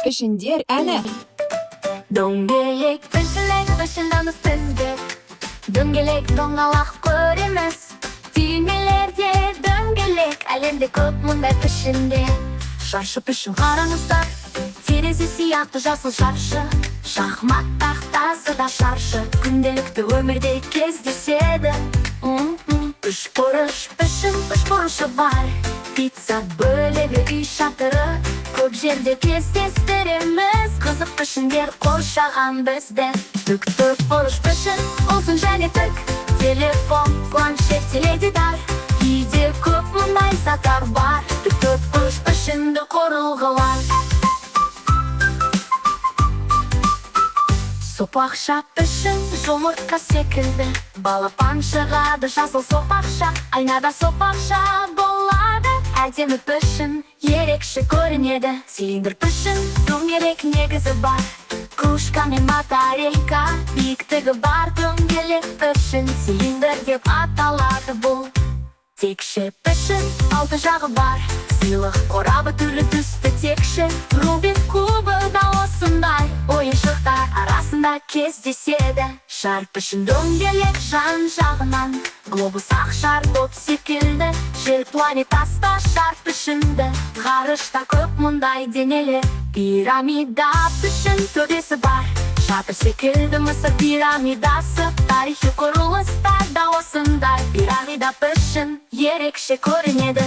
пішіндер әні. Дөңгелек тіршілік başındamыз бізде. Дөңгелек доңғалақ көреміз. Түймелерде дөңгелек, әлемде көп мұндай пішінде. Шаршы пішін қараңыздар, терезе сияқты жасыл шаршы. Шахмат тақтасы да шаршы, күнделікті өмірде кездеседі. Үш бұрыш пішін, үш бұрышы бар. Пицца бөлігі үй шатыры, көп жерде кездестіреміз. Қызық пішіндер қоршаған бізді. Төрт бұрыш пішін, ұзын және тік. Телефон, планшет, теледидар. Үйде көп мұндай заттар бар. Төрт бұрыш пішінді құрылғылар. Сопақша пішін, жұмыртқа секілді. Балапан шығады, жасыл сопақша. Айнада сопақша болады. Әдемі пішін, ерекше көрінеді. Цилиндр пішін, дөңгелек негізі бар. Кружка мен батарейка, биіктігі бар. Дөңгелек пішін, цилиндр деп аталады бұл. Текше пішін, алты жағы бар. Сыйлық қорабы түрлі түсті текше. Рубик кубы да осындай ойыншықтар арасында кездеседі. Шар пішін дөңгелек жан жағынан. Глобус ақ шар топ секілді. Жер планетаста шар пішінді. Ғарышта көп мұндай денелер. Пирамида пішін төбесі бар. Шатыр секілді Мысыр пирамидасы. Тарихи құрылыстар да осындай. Пирамида пішін ерекше көрінеді.